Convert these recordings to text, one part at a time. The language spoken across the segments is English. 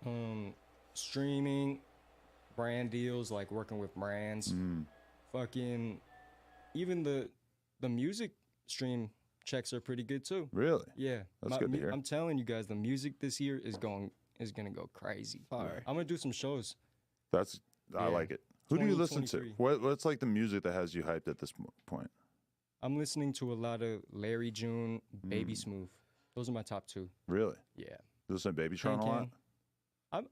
Um, Streaming, brand deals, like working with brands. Fucking even the music stream checks are pretty good too. Really? Yeah, That's good to hear. I'm telling you guys, the music this year is gonna go crazy. Fire. I'm gonna do some shows. I Yeah. like it. Who do you listen to? 2023. What's like the music that has you hyped at this point? I'm listening to a lot of Larry June, Baby Smooth. Those are my top two. Really? Yeah. You listen to Babytron a lot?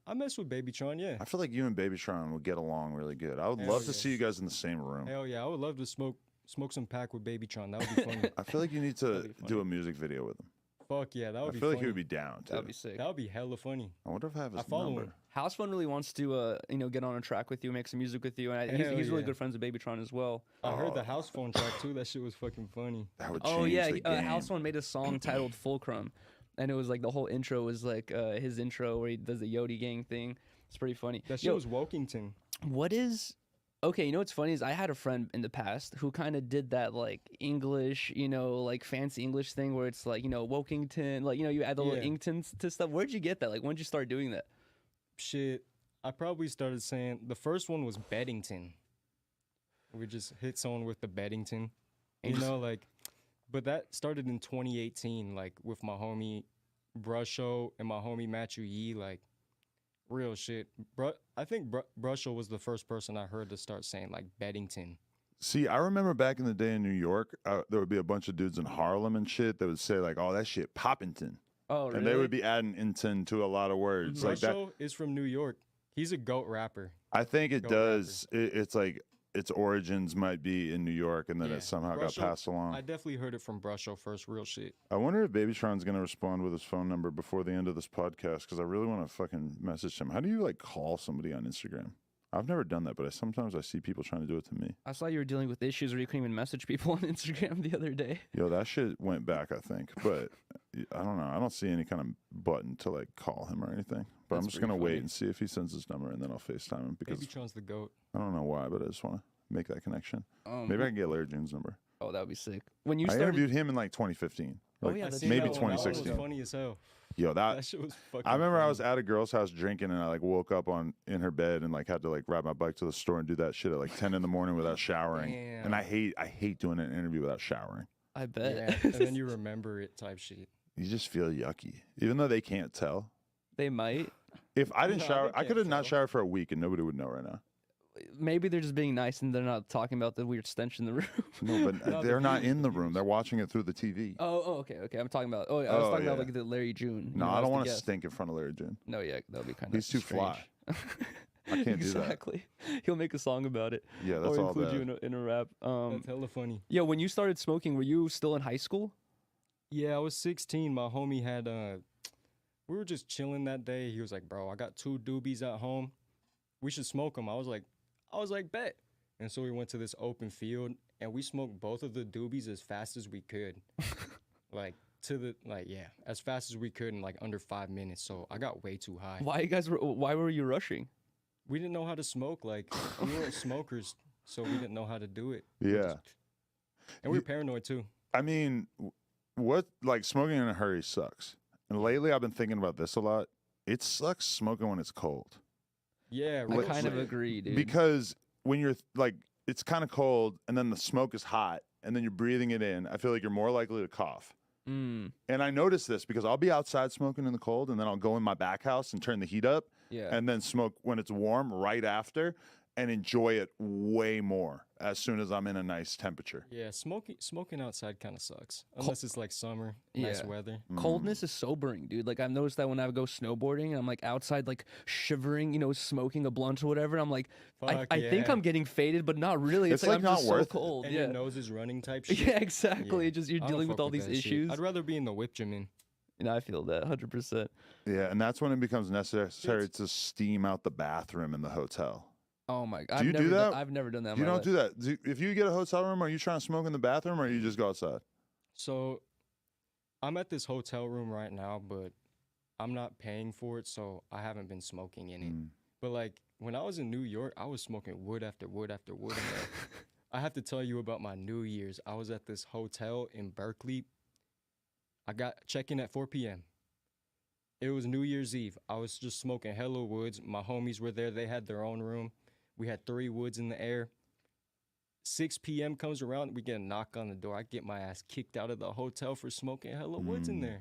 I mess with Babytron, yeah. I feel like you and Babytron would get along really good. I would Hell love to yeah. see you guys in the same room. Hell yeah, I would love to smoke some pack with Babytron. That would be funny. I feel like you need That'd to be funny. do a music video with him. Fuck yeah, that would I be feel funny. like he would be down too. That'd be sick. That would be hella funny. I wonder if I have his I follow number. him. House Fun really wants to, get on a track with you, make some music with you, and Hell he's really yeah. good friends with Babytron as well. I heard the house phone track too. That shit was fucking funny. That would change Oh yeah, the game. House Fun made a song titled Fulcrum, and it was like the whole intro was like his intro where he does the Yodi Gang thing. It's pretty funny. That shit was Wokington. What is okay? You know what's funny is I had a friend in the past who kind of did that like English, like fancy English thing where it's like Wokington, like you add the little Yeah. ingtons to stuff. Where'd you get that? Like when'd you start doing that? Shit, I probably started saying the first one was Beddington. We just hit someone with the Beddington, but that started in 2018, like with my homie Brusho and my homie Matthew Yee, like real shit. I think Brusho was the first person I heard to start saying like Beddington. See, I remember back in the day in New York, there would be a bunch of dudes in Harlem and shit that would say like, "Oh, that shit Poppington," Oh, really? and they would be adding "inton" to a lot of words like that. Brusho is from New York. He's a GOAT rapper. I think it Go does. It's like its origins might be in New York, and then Yeah. it somehow Brusho- got passed along. I definitely heard it from Brusho first, real shit. I wonder if Babytron's gonna respond with his phone number before the end of this podcast because I really want to fucking message him. How do you like call somebody on Instagram? I've never done that, but sometimes I see people trying to do it to me. I saw you were dealing with issues where you couldn't even message people on Instagram the other day. Yo, that shit went back, I think, but I don't know. I don't see any kind of button to like call him or anything. But I'm That's just gonna pretty wait funny. and see if he sends his number, and then I'll FaceTime him because Babytron's the GOAT. I don't know why, but I just want to make that connection. Maybe I can get Larry June's number. Oh, that would be sick. When you I started, interviewed him in like 2015. Oh, Like, yeah, I that's seen maybe that one. That one was 2016. funny as hell. Yo, That shit was fucking. I remember I funny. was at a girl's house drinking, and I like woke up in her bed and like had to like ride my bike to the store and do that shit at like 10 in the morning without showering. Damn. And I hate doing an interview without showering. I bet. Yeah, and then you remember it type shit. You just feel yucky, even though they can't tell. They might. If I didn't No, shower, they I could have can't not tell. showered for a week, and nobody would know right now. Maybe they're just being nice and they're not talking about the weird stench in the room. No, but No, the they're not views, in the the room. views. They're watching it through the TV. Okay. I'm talking about. Oh, yeah, I was Oh, talking about yeah. like the Larry June. No, I as don't the want to guest. stink in front of Larry June. No, yeah, that would be kind of. He's too fly. I can't do that. Exactly. He'll make a song about it. Yeah, that's or all include bad. you in a rap. That's hella funny. Yeah, when you started smoking, were you still in high school? Yeah, I was 16. My homie had we were just chilling that day. He was like, "Bro, I got 2 doobies at home. We should smoke them." I was like, "Bet." And so we went to this open field and we smoked both of the doobies as fast as we could. As fast as we could in like under 5 minutes. So I got way too high. Why were you rushing? We didn't know how to smoke. Like we weren't smokers, so we didn't know how to do it. Yeah. And we were paranoid too. I mean, what like smoking in a hurry sucks. And lately, I've been thinking about this a lot. It sucks smoking when it's cold Yeah, I real kind of shit. agree, dude. because when you're like, it's kind of cold, and then the smoke is hot, and then you're breathing it in. I feel like you're more likely to cough. Mm, And I notice this because I'll be outside smoking in the cold, and then I'll go in my back house and turn the heat up, yeah. and then smoke when it's warm right after, and enjoy it way more as soon as I'm in a nice temperature. Yeah, smoking outside kind of sucks unless it's like summer, nice Yeah. weather. Coldness is sobering, dude. Like I've noticed that when I go snowboarding and I'm like outside, like shivering, smoking a blunt or whatever. I'm like, Fuck I think yeah. I'm getting faded, but not really. It's It's, like like, I'm not just worth so it. cold. And Yeah. your nose is running type shit. Yeah, exactly. Yeah. Just you're I don't dealing fuck with all these that shit. issues. I'd rather be in the whip gym in. I feel that 100%. Yeah, and that's when it becomes necessary to steam out the bathroom in the hotel. Oh my god. Do you do that? I've never done that. in You my don't life. do that. If you get a hotel room, are you trying to smoke in the bathroom or you just go outside? So I'm at this hotel room right now, but I'm not paying for it, so I haven't been smoking in it. But like when I was in New York, I was smoking wood after wood after wood. And, like, I have to tell you about my New Year's. I was at this hotel in Berkeley. I got check-in at 4 p.m. It was New Year's Eve. I was just smoking hella woods. My homies were there. They had their own room. We had 3 woods in the air. 6 p.m. comes around. We get a knock on the door. I get my ass kicked out of the hotel for smoking hella woods in there.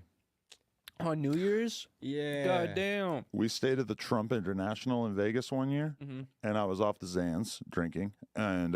On New Year's? Yeah. God damn. We stayed at the Trump International in Vegas one year, Mm-hmm. and I was off the Xans drinking and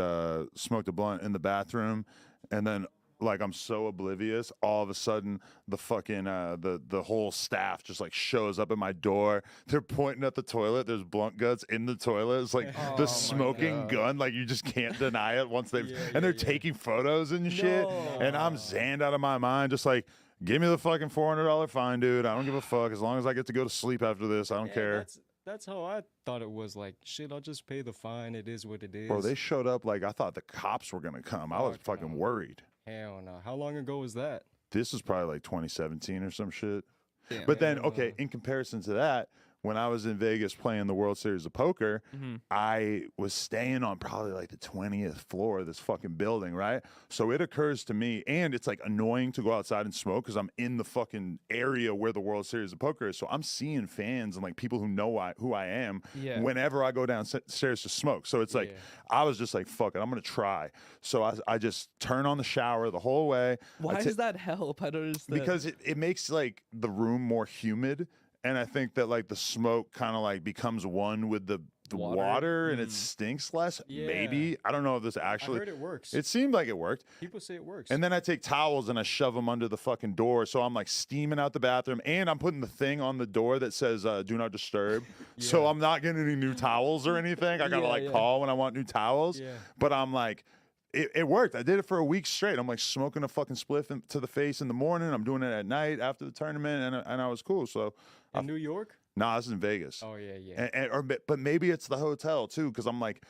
smoked a blunt in the bathroom, and then like I'm so oblivious, all of a sudden the fucking the whole staff just like shows up at my door. They're pointing at the toilet. There's blunt guts in the toilet. It's like Oh the my smoking God. gun. Like you just can't deny it once they've Yeah, and they're yeah, yeah. taking photos and shit. And I'm No. zanned out of my mind, just like. Give me the fucking $400 fine, dude. I don't give a fuck. As long as I get to go to sleep after this, I don't Yeah, care. That's how I thought it was. Like, shit, I'll just pay the fine. It is what it is. Bro, they showed up like I thought the cops were gonna come. I was Fuck fucking no. worried. Hell no. How long ago was that? This is probably like 2017 or some shit. Damn. But then, Hell okay, no. in comparison to that, when I was in Vegas playing the World Series of Poker, Mm-hmm. I was staying on probably like the 20th floor of this fucking building, right? So it occurs to me, and it's like annoying to go outside and smoke because I'm in the fucking area where the World Series of Poker is. So I'm seeing fans and like people who know who I am Yeah. whenever I go downstairs to smoke. So it's like, Yeah. I was just like, fuck it, I'm going to try. So I just turn on the shower the whole way. Why I ta- does that help? I don't understand. because it makes like the room more humid, and I think that like the smoke kind of like becomes one with the water and it stinks less. Yeah. Maybe I don't know if this I actually. heard it works. It seemed like it worked. People say it works. And then I take towels and I shove them under the fucking door, so I'm like steaming out the bathroom, and I'm putting the thing on the door that says "Do not disturb." So Yeah. I'm not getting any new towels or anything. I gotta Yeah, like yeah. call when I want new towels. Yeah. But I'm like. It worked. I did it for a week straight. I'm like smoking a fucking spliff to the face in the morning. I'm doing it at night after the tournament, and I was cool. So, in New York? nah, this is in Vegas. Oh yeah, yeah. But maybe it's the hotel too, because I'm like,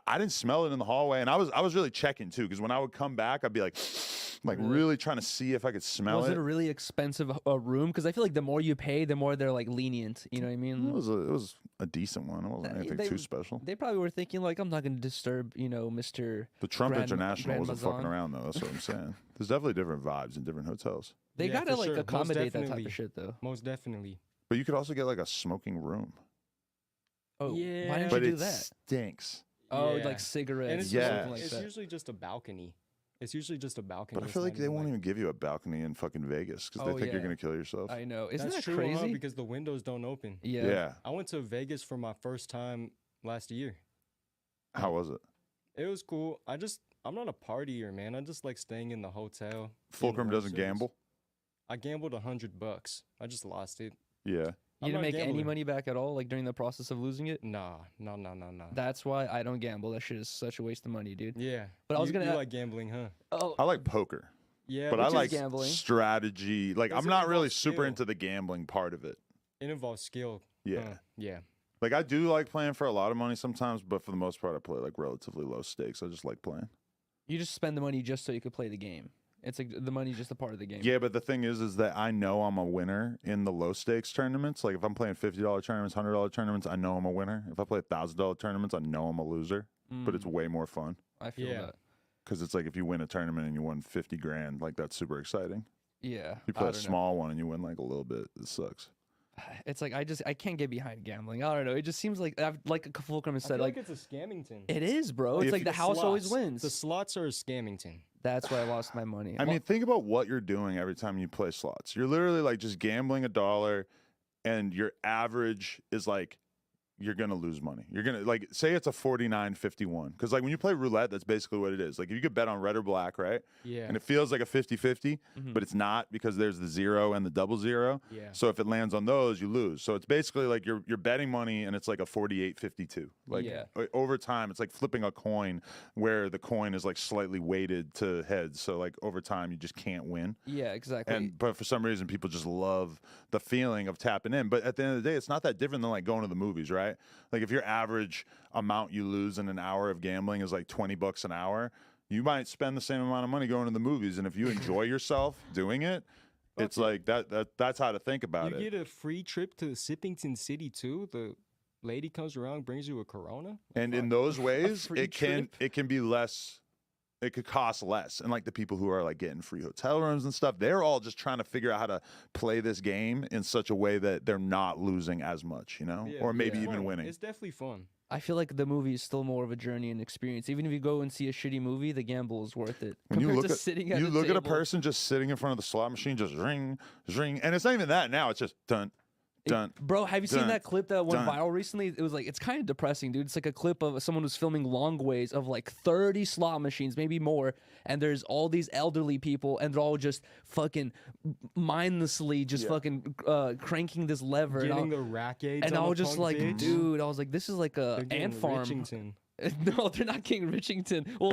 I didn't smell it in the hallway, and I was really checking too, because when I would come back, I'd be like really trying to see if I could smell was it. it a really expensive room? Because I feel like the more you pay, the more they're like lenient. You know what I mean? It was a decent one. It wasn't anything they- too special. They probably were thinking like, I'm not going to disturb, Mr. The Trump Grand- International wasn't Grand fucking Mazan. around though. That's what I'm saying. There's definitely different vibes in different hotels. They Yeah, gotta for like sure. Most accommodate that type definitely. of shit though. Most definitely. But you could also get like a smoking room. Oh, why Yeah. didn't But you do it that? stinks. Oh, Yeah. like And cigarettes it's or Yeah. something like it's that. usually just a balcony. It's usually just a balcony. But I It's feel not like they even, won't even give you a balcony in fucking Vegas because Oh, they think you're yeah. gonna kill yourself. I know. Isn't That's that true, huh? crazy? Because the windows don't open. Yeah. Yeah. I went to Vegas for my first time last year. How was it? It was cool. I'm not a partier, man. I just like staying in the hotel. Fulcrum World doesn't Series. gamble. I gambled $100. I just lost it. Yeah. I'm You didn't not make any gambling. money back at all, like during the process of losing it. Nah. That's why I don't gamble. That shit is such a waste of money, dude. Yeah. But I was You- gonna You a- like gambling, huh? Oh, I like poker, Yeah. but which I is like gambling. strategy. Like Does I'm it not really involve super skill? into the gambling part of it. It involves skill. Yeah. Huh. Yeah. Like I do like playing for a lot of money sometimes, but for the most part, I play like relatively low stakes. I just like playing. you just spend the money just so you could play the game. It's like the money's just a part of the game. Yeah, but the thing is that I know I'm a winner in the low stakes tournaments. Like if I'm playing $50 tournaments, $100 tournaments, I know I'm a winner. If I play $1,000 tournaments, I know I'm a loser. But it's way more fun I feel Yeah. that. because it's like if you win a tournament and you won 50 grand, like that's super exciting. Yeah. You I play a don't know. small one and you win like a little bit, it sucks. It's like I can't get behind gambling. I don't know. It just seems like like a Fulcrum has I said, feel like it's a scammington. it is, bro. It's If like the you- house always Slots. wins. The slots are a scammington. That's why I lost my money. I mean, think about what you're doing every time you play slots. You're literally like just gambling $1 and your average is like you're gonna lose money. You're gonna like say it's a 49-51. Because like when you play roulette, that's basically what it is. Like if you could bet on red or black, right? Yeah. And it feels like a 50-50, Mhm. but it's not because there's the 0 and the double 0. Yeah. So if it lands on those, you lose. So it's basically like you're betting money and it's like a 48-52. Like Yeah. over time, it's like flipping a coin where the coin is like slightly weighted to heads. So like over time, you just can't win. yeah, exactly. But for some reason, people just love the feeling of tapping in. But at the end of the day, it's not that different than like going to the movies, right? Like if your average amount you lose in an hour of gambling is like $20 an hour, you might spend the same amount of money going to the movies. And if you enjoy yourself doing it, it's like that's how to think about You it. get a free trip to Sippington City too. The lady comes around, brings you a Corona. And in those ways, free it can be less it could cost less. And like the people who are like getting free hotel rooms and stuff, they're all just trying to figure out how to play this game in such a way that they're not losing as much, Yeah, or maybe it's even fun. winning. It's definitely fun. I feel like the movie is still more of a journey and experience. Even if you go and see a shitty movie, the gamble is worth it. When you compared look to at sitting at you a look at a table. person just sitting in front of the slot machine, just ring, ring, and it's not even that now. It's just done, done. Bro, have you seen Done. that clip that went Done. viral recently? It was like, it's kind of depressing, dude. It's like a clip of someone who's filming long ways of like 30 slot machines, maybe more. And there's all these elderly people, and they're all just fucking mindlessly just fucking cranking this lever. Getting the rackets. And I was just like, dude, I was like, this is like a They're getting ant farm. Richington. No, they're not getting Richington. Well,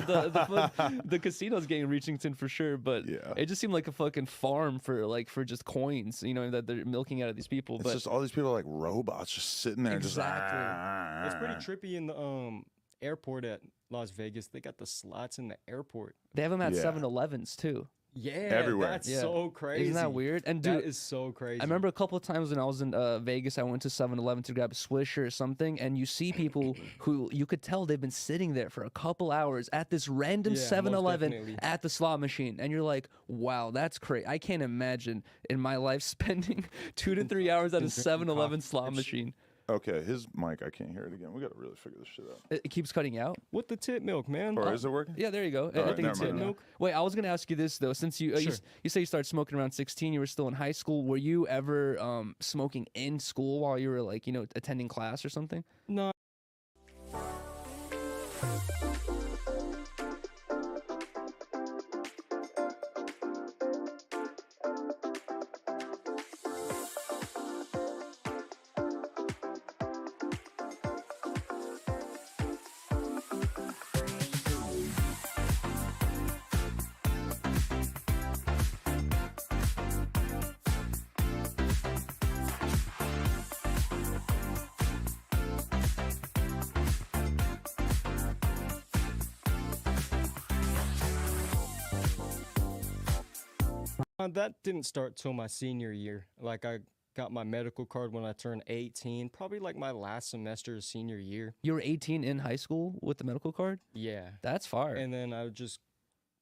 the casino's getting Richington for sure, but Yeah. it just seemed like a fucking farm for just coins, that they're milking out of these people. It's But just all these people like robots just sitting there, Exactly. It's pretty trippy in the airport at Las Vegas. They got the slots in the airport. they have them at Yeah. 7-Elevens too. Yeah, Everywhere. That's Yeah. so crazy. Isn't that weird? And dude, That is so crazy. I remember a couple of times when I was in Vegas, I went to 7-Eleven to grab a Swisher or something, and you see people who you could tell they've been sitting there for a couple hours at this random Yeah, most 7-Eleven definitely. at the slot machine, and you're like, wow, that's crazy. I can't imagine in my life spending 2 to 3 hours at a Drinking 7-Eleven coffee slot and shit. machine. Okay, his mic, I can't hear it again. We got to really figure this shit out. It keeps cutting out. What the tit milk, man? Or is it working? Yeah, there you go. I right, think it's never it mind. now. Wait, I was gonna ask you this though, since you Sure. you say you started smoking around 16, you were still in high school. Were you ever smoking in school while you were like attending class or something? No. That didn't start till my senior year. Like I got my medical card when I turned 18, probably like my last semester of senior year. You were 18 in high school with the medical card? Yeah. That's far. And then I would just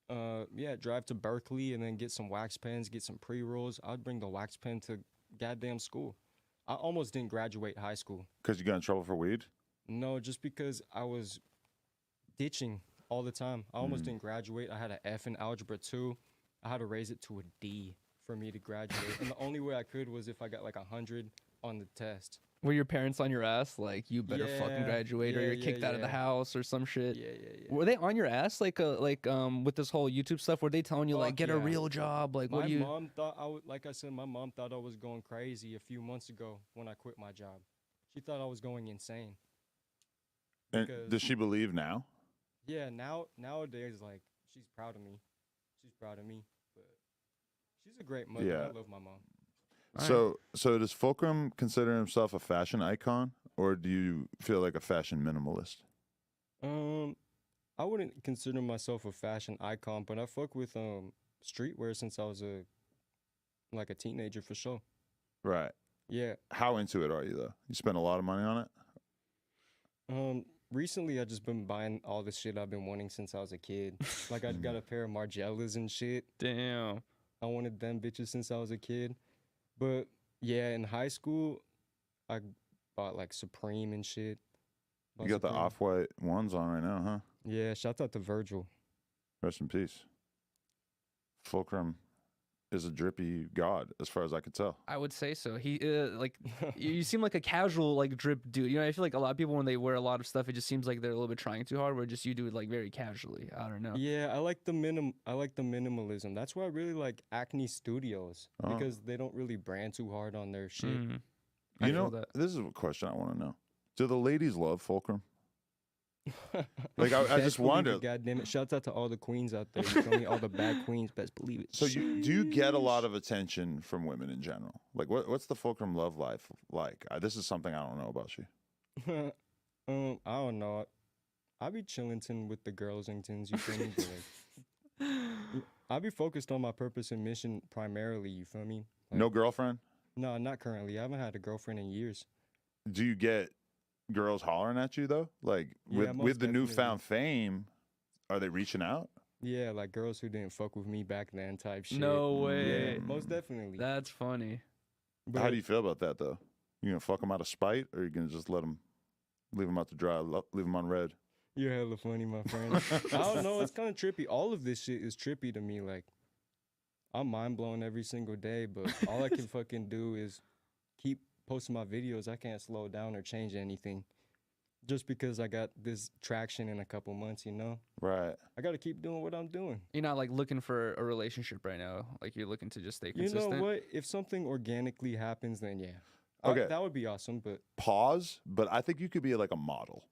drive to Berkeley and then get some wax pens, get some pre-rolls. I'd bring the wax pen to goddamn school. I almost didn't graduate high school. Because you got in trouble for weed? No, just because I was ditching all the time. I almost didn't graduate. I had an F in algebra 2. I had to raise it to a D for me to graduate. And the only way I could was if I got like 100 on the test. Were your parents on your ass like you better fucking Yeah, graduate or yeah, you're yeah, kicked out of the yeah. house or some shit? Yeah. Were they on your ass like with this whole YouTube stuff? Were they telling you like Fuck get a yeah. real job? Like My what do you? mom thought I would, like I said, my mom thought I was going crazy a few months ago when I quit my job. She thought I was going insane. And Because- does she believe now? Yeah, nowadays, like, she's proud of me. She's proud of me. But she's a great mother. Yeah. I love my mom. So does Fulcrum consider himself a fashion icon, or do you feel like a fashion minimalist? I wouldn't consider myself a fashion icon, but I fuck with streetwear since I was a teenager for sure. Right. Yeah. How into it are you though? You spend a lot of money on it? Recently I just been buying all the shit I've been wanting since I was a kid. Like I got a pair of Margielas and shit. Damn. I wanted them bitches since I was a kid. But yeah, in high school, I bought like Supreme and shit. You Bought got the Supreme. off-white ones on right now, huh? Yeah, shout out to Virgil. Rest in peace. Fulcrum is a drippy god, as far as I could tell. I would say so. He you seem like a casual like drip dude. I feel like a lot of people when they wear a lot of stuff, it just seems like they're a little bit trying too hard. Where just you do it like very casually. I don't know. Yeah, I like the minimalism. That's why I really like Acne Studios Oh. because they don't really brand too hard on their shit. Mhm. I You feel know, that. this is a question I want to know. Do the ladies love Fulcrum? Like, I Best just believe wonder. it, God damn it! Shouts out to all the queens out there. You feel me? All the bad queens. Best believe it. So do you get a lot of attention from women in general? Like, what's the Fulcrum love life like? This is something I don't know about you. I don't know. I be chillington with the girls and tins. You feel me? But, like, I be focused on my purpose and mission primarily. You feel me? Like, No girlfriend? No, not currently. I haven't had a girlfriend in years. Do you get girls hollering at you though? Like Yeah, with most the definitely. newfound fame, are they reaching out? Yeah, like girls who didn't fuck with me back then type shit. No Yeah, way. most definitely. That's funny. How But do you feel about that though? You gonna fuck them out of spite, or you gonna just let them leave them out to dry, leave them on red? you're hella funny, my friend. I don't know. It's kind of trippy. All of this shit is trippy to me. Like, I'm mind blown every single day, but all I can fucking do is keep posting my videos. I can't slow down or change anything just because I got this traction in a couple months, you know? Right. I got to keep doing what I'm doing. You're not like looking for a relationship right now. Like you're looking to just stay You consistent. know what? If something organically happens, then yeah. Okay. That would be awesome, but Pause. But I think you could be like a model.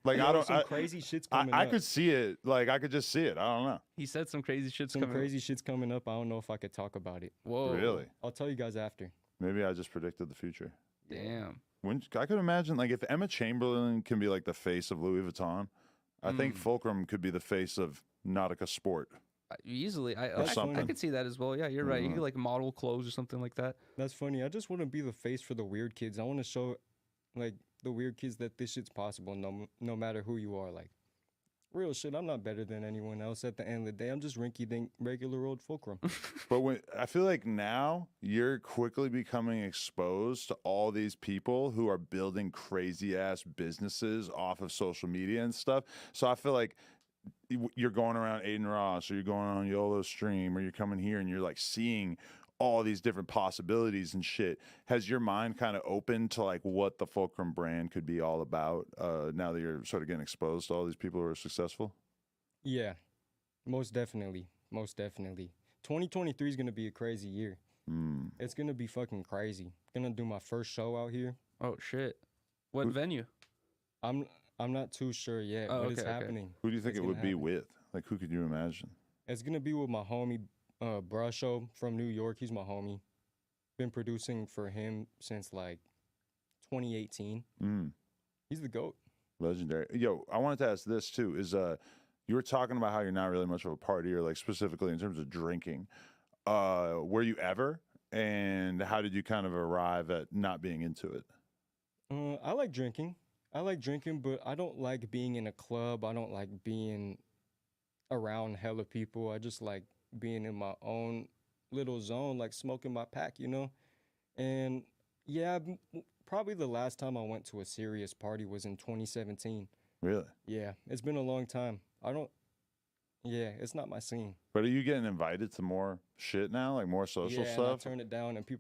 Like Yo, I don't. some crazy shit's coming I up. could see it. Like I could just see it. I don't know. He said some crazy shit's Some coming. crazy shit's coming up. I don't know if I could talk about it. Whoa. Really? I'll tell you guys after. Maybe I just predicted the future. Damn. When I could imagine, like, if Emma Chamberlain can be like the face of Louis Vuitton, I think Fulcrum could be the face of Nautica Sport. Easily. I That's funny. could see that as well. Yeah, you're right. You could like model clothes or something like that. That's funny. I just want to be the face for the weird kids. I want to show, like, the weird kids that this shit's possible no matter who you are. Like, real shit, I'm not better than anyone else at the end of the day. I'm just rinky-dink, regular old Fulcrum. But when I feel like now you're quickly becoming exposed to all these people who are building crazy ass businesses off of social media and stuff. So I feel like you're going around Aiden Ross, or you're going on YOLO Stream, or you're coming here and you're like seeing all these different possibilities and shit. Has your mind kind of opened to like what the Fulcrum brand could be all about now that you're sort of getting exposed to all these people who are successful? Yeah, most definitely. Most definitely. 2023 is going to be a crazy year. It's going to be fucking crazy. Going to do my first show out here. Oh shit. What venue? I'm not too sure yet, Oh, but it's okay, okay. happening. Who do you think It's it gonna would be happen. with? Like, who could you imagine? It's going to be with my homie Brusho from New York. He's my homie. Been producing for him since like 2018. He's the GOAT. Legendary. Yo, I wanted to ask this too. Is you were talking about how you're not really much of a partier, like specifically in terms of drinking. Were you ever? And how did you kind of arrive at not being into it? I like drinking. But I don't like being in a club. I don't like being around hella people. I just like being in my own little zone, like smoking my pack, you know? And yeah, probably the last time I went to a serious party was in 2017. Really? Yeah, it's been a long time. It's not my scene. But are you getting invited to more shit now, like more social Yeah, and I stuff? turn it down, and people